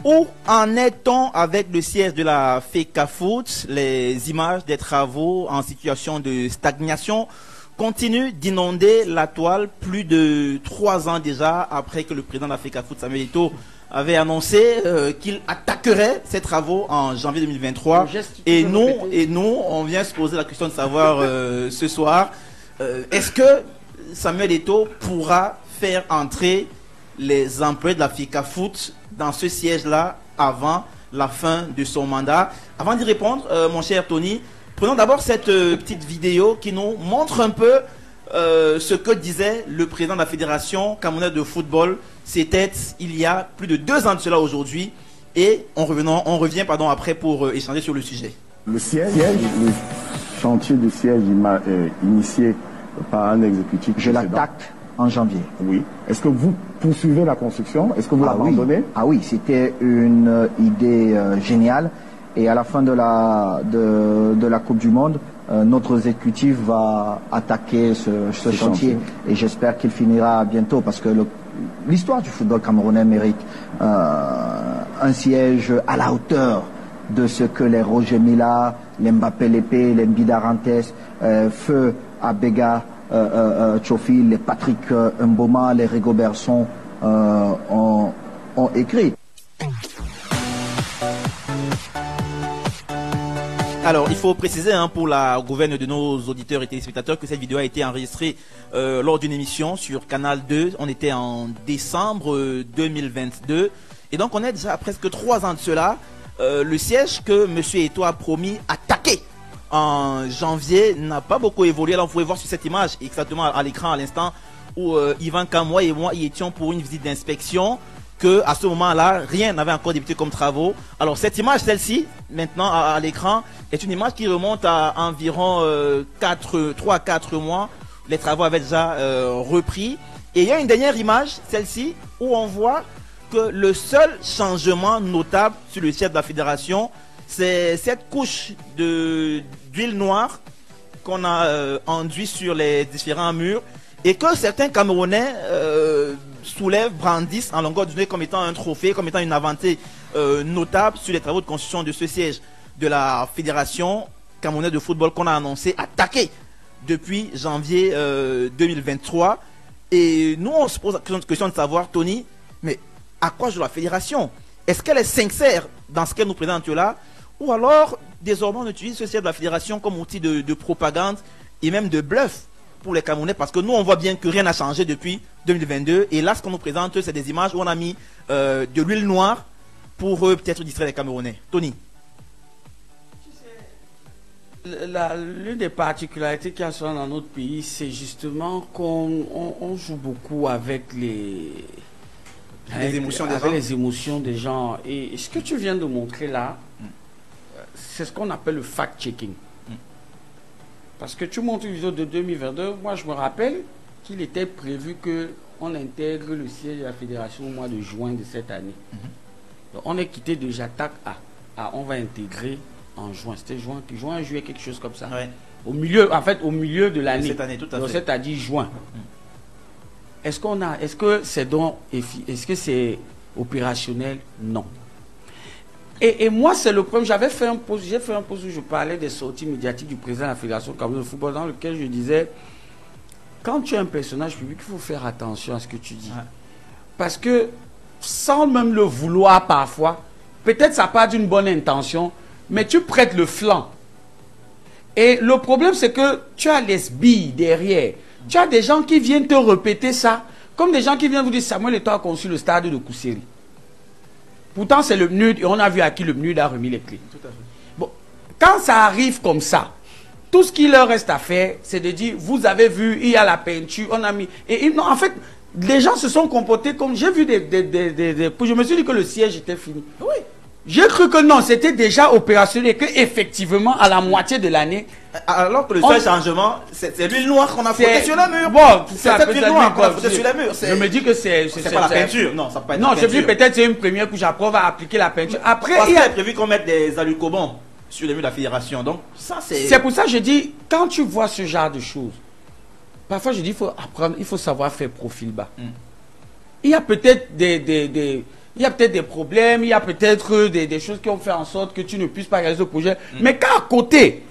Où en est-on avec le siège de la FECAFOOT? Les images des travaux en situation de stagnation continuent d'inonder la toile plus de 3 ans déjà après que le président de la FECAFOOT, Samuel Eto'o, avait annoncé qu'il attaquerait ces travaux en janvier 2023. Et nous, on vient se poser la question de savoir ce soir, est-ce que Samuel Eto'o pourra faire entrer les employés de la FECAFOOT dans ce siège-là avant la fin de son mandat? Avant d'y répondre, mon cher Tony, prenons d'abord cette petite vidéo qui nous montre un peu ce que disait le président de la Fédération camerounaise de football. C'était il y a plus de 2 ans de cela aujourd'hui. Et on revient après pour échanger sur le sujet. Le siège, le chantier de siège initié par un exécutif. Je l'attaque en janvier. Oui. Est-ce que vous poursuivez la construction? Est-ce que vous l'abandonnez? Oui. Ah oui, c'était une idée géniale. Et à la fin de la Coupe du Monde, notre exécutif va attaquer ce chantier. Et j'espère qu'il finira bientôt parce que l'histoire du football camerounais mérite un siège à la hauteur de ce que les Roger Mila, les Mbappé Lépé, les Mbidarantes, Feu Abega, Tchofi, les Patrick Mboma, les Rigobertson ont écrit. Alors, il faut préciser pour la gouverne de nos auditeurs et téléspectateurs que cette vidéo a été enregistrée lors d'une émission sur Canal 2. On était en décembre 2022. Et donc, on est déjà à presque 3 ans de cela. Le siège que M. Eto'o a promis attaquer en janvier n'a pas beaucoup évolué. Alors, vous pouvez voir sur cette image, exactement à l'écran à l'instant, où Yvan Kamoy et moi y étions pour une visite d'inspection, que à ce moment-là, rien n'avait encore débuté comme travaux. Alors cette image, celle-ci, maintenant à l'écran, est une image qui remonte à environ 3 à 4 mois. Les travaux avaient déjà repris. Et il y a une dernière image, celle-ci, où on voit que le seul changement notable sur le siège de la fédération, c'est cette couche d'huile noire qu'on a enduit sur les différents murs et que certains Camerounais soulèvent, brandissent en longueur de journée comme étant un trophée, comme étant une avancée notable sur les travaux de construction de ce siège de la Fédération camerounaise de football qu'on a annoncé attaquer depuis janvier 2023. Et nous, on se pose la question de savoir, Tony, mais à quoi joue la Fédération? Est-ce qu'elle est sincère dans ce qu'elle nous présente là? Ou alors, désormais, on utilise ce siège de la Fédération comme outil de propagande et même de bluff pour les Camerounais, parce que nous, on voit bien que rien n'a changé depuis 2022. Et là, ce qu'on nous présente, c'est des images où on a mis de l'huile noire pour peut-être distraire les Camerounais. Tony. L'une des particularités qu'il y a souvent dans notre pays, c'est justement qu'on joue beaucoup avec les émotions des gens. Et ce que tu viens de montrer là, c'est ce qu'on appelle le fact-checking. Parce que tu montres une vidéo de 2022, moi je me rappelle qu'il était prévu qu'on intègre le siège de la fédération au mois de juin de cette année. Donc on est quitté de j'attaque à on va intégrer en juin. C'était juin, juillet, quelque chose comme ça. Ouais. Au milieu de l'année. Cette année, tout à fait. Donc c'est-à-dire juin. Est-ce que c'est opérationnel? Non. Et moi, c'est le problème. J'ai fait un post où je parlais des sorties médiatiques du président de la Fédération camerounaise de football, dans lequel je disais, quand tu es un personnage public, il faut faire attention à ce que tu dis. Ouais. Parce que, sans même le vouloir parfois, peut-être ça part d'une bonne intention, mais tu prêtes le flanc. Et le problème, c'est que tu as les billes derrière. Tu as des gens qui viennent te répéter ça, comme des gens qui viennent vous dire, Samuel Eto'o a conçu le stade de Kousséri. Pourtant, c'est le PNUD et on a vu à qui le PNUD a remis les clés. Tout à fait. Bon, quand ça arrive comme ça, tout ce qu'il leur reste à faire, c'est de dire, vous avez vu, il y a la peinture, on a mis... non, en fait, les gens se sont comportés comme... J'ai vu je me suis dit que le siège était fini. Oui. J'ai cru que non, c'était déjà opérationnel et qu'effectivement, à la moitié de l'année... Alors que le seul changement, c'est l'huile noire qu'on a frottée sur la mur. Bon, c'est cette huile noire qu'on a frottée sur la mur. Je me dis que c'est pas la peinture. Non, ça peut pas être non, j'ai vu peut-être c'est une première couche. Après, on va appliquer la peinture. Après, il est prévu qu'on mette des alucobons sur les murs de la fédération. Donc, ça, c'est... C'est pour ça que je dis, quand tu vois ce genre de choses, parfois je dis, il faut apprendre, il faut savoir faire profil bas. Il y a peut-être il y a peut-être des problèmes, il y a peut-être des choses qui ont fait en sorte que tu ne puisses pas réaliser le projet. Mais quand à côté,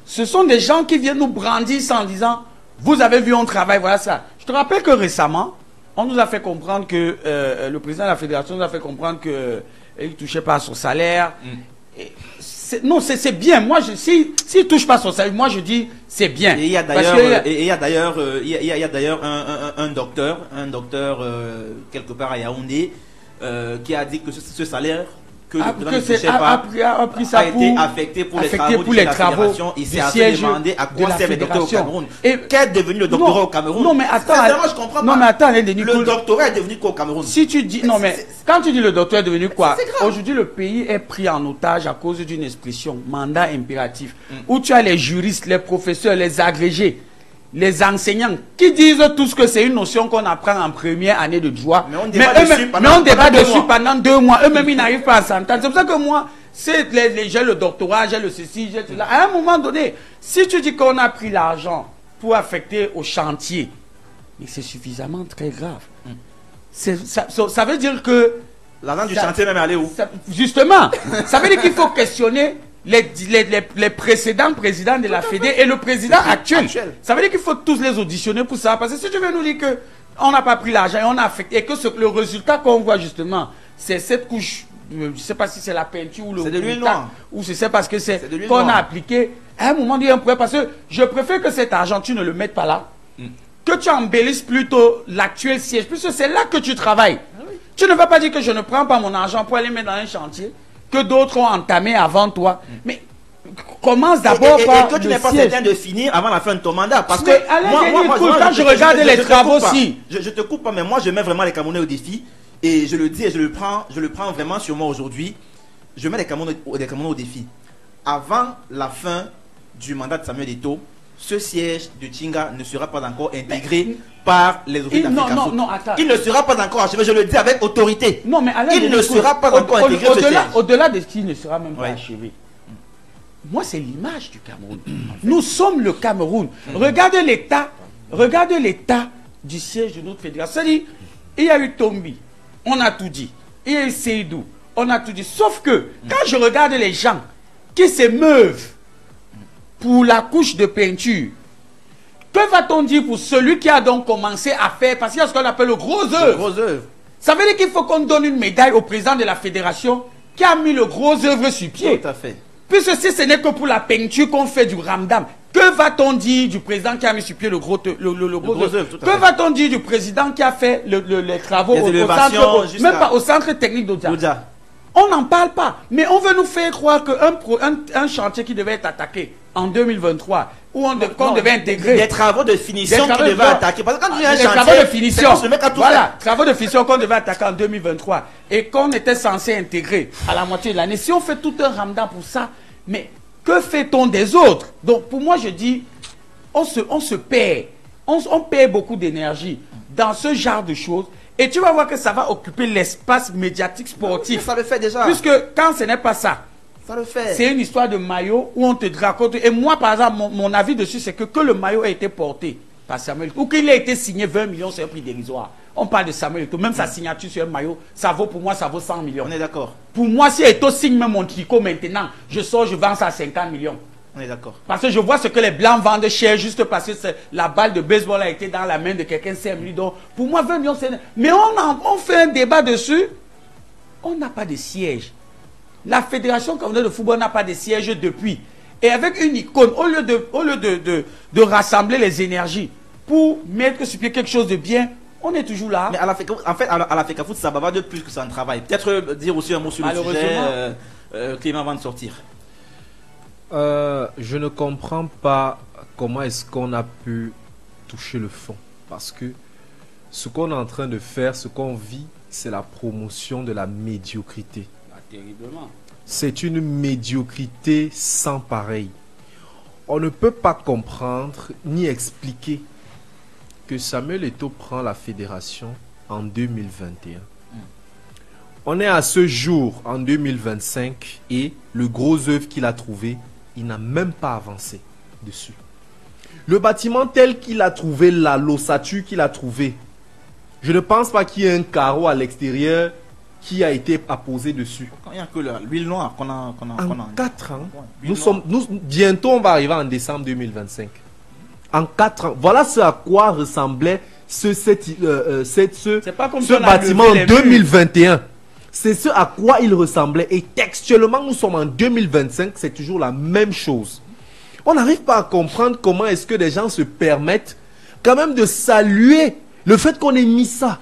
ce sont des gens qui viennent nous brandir en disant, vous avez vu, on travaille, voilà ça. Je te rappelle que récemment, on nous a fait comprendre que le président de la fédération nous a fait comprendre qu'il ne touchait pas à son salaire. Non, c'est bien. Moi, s'il ne touche pas son salaire, moi je dis c'est bien. Et il y a d'ailleurs un docteur quelque part à Yaoundé qui a dit que ce salaire que le président ne touchait pas a été affecté pour les travaux de la fédération. Il s'est assez demandé à quoi sert le docteur au Cameroun. Qu'est devenu le doctorat au Cameroun? Non, mais attends. Je comprends pas. Non, mais attends, le doctorat est devenu quoi au Cameroun? Si tu dis, non, mais quand tu dis le docteur est devenu quoi? Aujourd'hui, le pays est pris en otage à cause d'une expression, mandat impératif, où tu as les juristes, les professeurs, les agrégés, les enseignants qui disent tous que c'est une notion qu'on apprend en première année de droit. Mais on débat dessus pendant 2 mois. Eux-mêmes, ils n'arrivent pas à s'entendre. C'est pour ça que moi, j'ai le doctorat, j'ai le ceci, j'ai cela. À un moment donné, si tu dis qu'on a pris l'argent pour affecter au chantier, mais c'est suffisamment très grave. Ça veut dire que... L'argent du chantier même est allé où? Justement, ça veut dire qu'il faut questionner les précédents présidents de la Fédé et le président actuel. Ça veut dire qu'il faut tous les auditionner pour ça. Parce que si tu veux nous dire qu'on n'a pas pris l'argent et on a affecté, et que le résultat qu'on voit justement, c'est cette couche, je ne sais pas si c'est la peinture ou le... C'est de l'huile noire. Ou c'est parce que c'est qu'on a appliqué. À un moment donné, un problème, parce que je préfère que cet argent, tu ne le mettes pas là, que tu embellisses plutôt l'actuel siège, puisque c'est là que tu travailles. Tu ne vas pas dire que je ne prends pas mon argent pour aller mettre dans un chantier que d'autres ont entamé avant toi. Mais commence d'abord par et que tu n'es pas certain de finir avant la fin de ton mandat. Parce que moi, quand je regarde les travaux, si... Je te coupe pas, mais moi, je mets vraiment les Camerounais au défi. Et je le dis et je le prends vraiment sur moi aujourd'hui. Je mets les Camerounais au défi. Avant la fin du mandat de Samuel Eto'o, ce siège de Tchinga ne sera pas encore intégré par les autorités d'Africa Foot. Il ne sera pas encore achevé, je le dis avec autorité. Non, mais il ne sera pas encore intégré ce siège. Au-delà de ce qui ne sera même pas achevé. Moi, c'est l'image du Cameroun. Nous sommes le Cameroun. Regardez l'état du siège de notre fédération. C'est-à-dire, il y a eu Tombi, on a tout dit. Il y a eu Seydou, on a tout dit. Sauf que, quand je regarde les gens qui s'émeuvent pour la couche de peinture, que va-t-on dire pour celui qui a donc commencé à faire, parce qu'il y a ce qu'on appelle le gros œuvre. Ça veut dire qu'il faut qu'on donne une médaille au président de la fédération qui a mis le gros œuvre sur pied. Tout à fait. Puisque si ce n'est que pour la peinture qu'on fait du ramdam, que va-t-on dire du président qui a mis sur pied le gros œuvre? Que va-t-on dire du président qui a fait les travaux au centre technique d'Odia? On n'en parle pas. Mais on veut nous faire croire qu'un chantier qui devait être attaqué en 2023, où qu'on devait intégrer... Des travaux de finition qui devaient attaquer. Parce que quand tu as un chantier, travaux de finition, travaux de finition qu'on devait attaquer en 2023 et qu'on était censé intégrer à la moitié de l'année. Si on fait tout un ramadan pour ça, mais que fait-on des autres? Donc pour moi je dis, on se perd. On perd beaucoup d'énergie dans ce genre de choses. Et tu vas voir que ça va occuper l'espace médiatique sportif. Ça le fait déjà. Puisque quand ce n'est pas ça, ça le fait. C'est une histoire de maillot où on te raconte. Et moi, par exemple, mon avis dessus, c'est que le maillot a été porté par Samuel Eto'o, ou qu'il a été signé 20 millions, c'est un prix dérisoire. On parle de Samuel Eto'o, même sa signature sur un maillot, ça vaut pour moi, ça vaut 100 millions. On est d'accord. Pour moi, si Eto'o signe même mon tricot maintenant, je vends ça à 50 millions. On est d'accord. Parce que je vois ce que les Blancs vendent cher juste parce que la balle de baseball a été dans la main de quelqu'un 5 millions. Donc, pour moi, 20 millions, c'est... Mais on fait un débat dessus. On n'a pas de siège. La Fédération camerounaise de football n'a pas de siège depuis. Et avec une icône, au lieu de rassembler les énergies pour mettre sur pied quelque chose de bien, on est toujours là. Mais à la FECA Foot, ça va de plus que ça en travaille. Peut-être dire aussi un mot sur le sujet, Clément, avant de sortir. Je ne comprends pas comment est-ce qu'on a pu toucher le fond. Parce que ce qu'on est en train de faire, ce qu'on vit, c'est la promotion de la médiocrité. Terriblement. C'est une médiocrité sans pareil. On ne peut pas comprendre ni expliquer que Samuel Eto'o prend la fédération en 2021. On est à ce jour, en 2025, et le gros œuvre qu'il a trouvé, il n'a même pas avancé dessus. Le bâtiment tel qu'il a trouvé là, l'ossature qu'il a trouvé, je ne pense pas qu'il y ait un carreau à l'extérieur qui a été apposé dessus. Quand il n'y a que l'huile noire qu'on a. En 4 ans, Ouais, bientôt on va arriver en décembre 2025. En 4 ans, voilà ce à quoi ressemblait ce pas comme si on a bâtiment levé en les murs. 2021. C'est ce à quoi il ressemblait. Et textuellement, nous sommes en 2025, c'est toujours la même chose. On n'arrive pas à comprendre comment est-ce que des gens se permettent quand même de saluer le fait qu'on ait mis ça.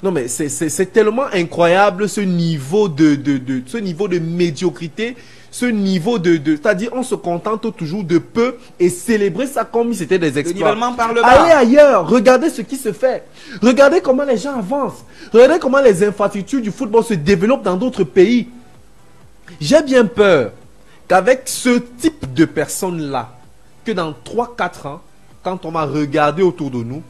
Non mais c'est tellement incroyable ce niveau de médiocrité, ce niveau c'est-à-dire on se contente toujours de peu et célébrer ça comme si c'était des Le exploits. nivellement par le bas. Allez ailleurs, regardez ce qui se fait. Regardez comment les gens avancent. Regardez comment les infrastructures du football se développent dans d'autres pays. J'ai bien peur qu'avec ce type de personnes-là, que dans 3-4 ans, quand on va regarder autour de nous,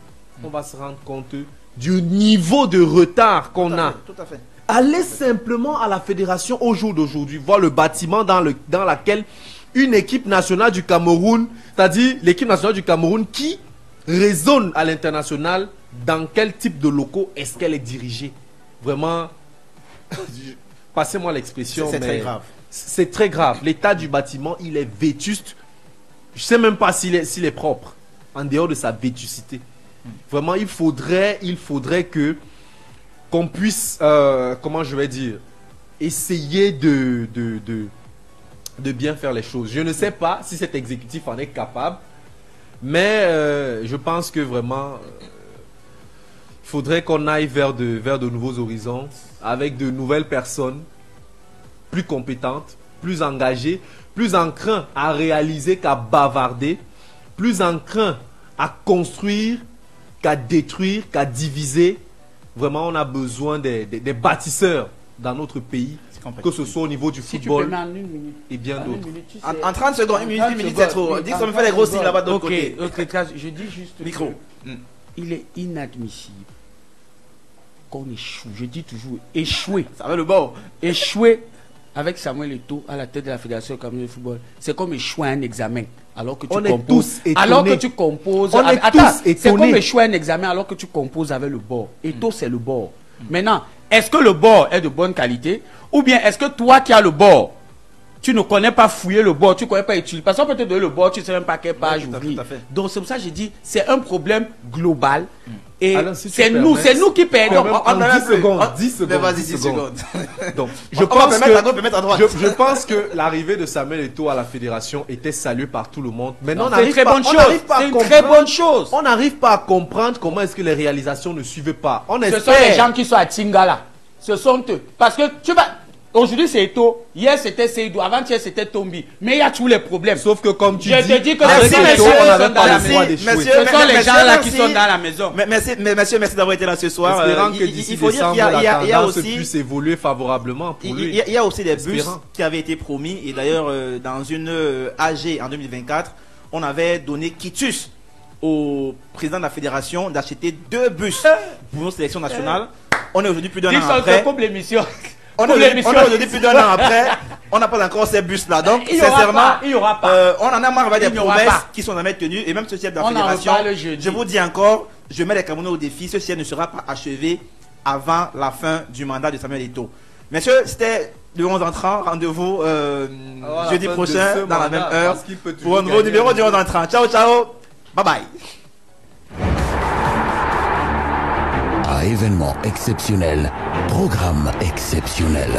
on va se rendre compte du niveau de retard qu'on a. Tout à fait. Allez simplement à la fédération au jour d'aujourd'hui, voir le bâtiment dans laquelle une équipe nationale du Cameroun, c'est-à-dire l'équipe nationale du Cameroun qui résonne à l'international, dans quel type de locaux est-ce qu'elle est dirigée? Vraiment, passez-moi l'expression. C'est très grave. C'est très grave. L'état du bâtiment, il est vétuste. Je ne sais même pas s'il est propre, en dehors de sa vétusté. Vraiment, il faudrait qu'on puisse, comment je vais dire, essayer de bien faire les choses. Je ne sais pas si cet exécutif en est capable, mais je pense que vraiment, il faudrait qu'on aille vers de nouveaux horizons, avec de nouvelles personnes, plus compétentes, plus engagées, plus enclins à réaliser qu'à bavarder, plus enclins à construire qu'à détruire, qu'à diviser. Vraiment, on a besoin des bâtisseurs dans notre pays, que ce soit au niveau du Si tu football peux en 1 minute. et bien En d'autres. 1 minute, tu sais. En 30 secondes, 1 minute, c'est trop. Dis que ça me fait les gros signes là-bas de l'autre côté. Ok, je dis juste Micro. que il est inadmissible qu'on échoue. Je dis toujours échouer. Ça va le bord. Échouer avec Samuel Eto'o à la tête de la Fédération camerounaise de football, c'est comme échouer à un examen alors que tu On est composes. tous étonnés. Alors que tu composes. On est Attends, tous c'est étonnés. comme échouer à un examen alors que tu composes avec le bord. Eto'o, c'est le bord. Maintenant, est-ce que le bord est de bonne qualité ou bien est-ce que toi qui as le bord, tu ne connais pas fouiller le bord, tu ne connais pas utiliser. Parce qu'on peut te donner le bord, tu ne sais même pas quelle page tout à fait, ouvrir. tout à fait. Donc c'est pour ça que j'ai dit, c'est un problème global. Et Alors, si tu c'est permets, nous qui perdons. en 10 secondes, 10 secondes, Mais vas-y, 10 10 secondes. Donc, On va permettre à gauche, permettre à droite. je pense que l'arrivée de Samuel Eto'o à la fédération était saluée par tout le monde. Maintenant, on C'est une n'arrive très pas, bonne on chose. n'arrive pas à C'est une très comprendre- bonne chose. On n'arrive pas à comprendre comment est-ce que les réalisations ne suivent pas. On Ce sont espère. les gens qui sont à Tingala. Ce sont eux. Parce que tu vas. Aujourd'hui c'est Eto'o. Hier c'était Seydou. Avant-hier c'était Tombi. Mais il y a tous les problèmes. Sauf que comme tu Je dis, te dis que avec merci, Eto'o, monsieur, on ils n'avait sont pas dans la le droit maison. d'échouer. Monsieur, Ce sont les merci, gens là qui merci. sont dans la maison. Merci d'avoir été là ce soir. Espérant que Il d'ici faut dire décembre, qu'il y a la tendance aussi. puisse évoluer favorablement pour lui. Il y a aussi des bus Espérant. qui avaient été promis. Et d'ailleurs, dans une AG en 2024, on avait donné quitus au président de la fédération d'acheter 2 bus pour nos sélections nationales. On est aujourd'hui plus d'un Ils an sont après. comme l'émission. On est aujourd'hui plus d'un an après. On n'a pas encore ces bus-là. Donc, Il y aura sincèrement, pas, il y aura pas. on en a marre avec Il des n'y aura promesses pas. qui sont jamais tenues. Et même ce chef de la On en fédération, reparle jeudi. je vous dis encore, je mets les Camerounais au défi. Ce siège ne sera pas achevé avant la fin du mandat de Samuel Eto'o. Messieurs, c'était le 11h30. Rendez-vous jeudi fin de prochain ce dans la mandat, même heure parce qu'il peut toujours pour un nouveau gagner numéro un du 11h30. Ciao, ciao. Bye bye. À événement exceptionnel, programme exceptionnel.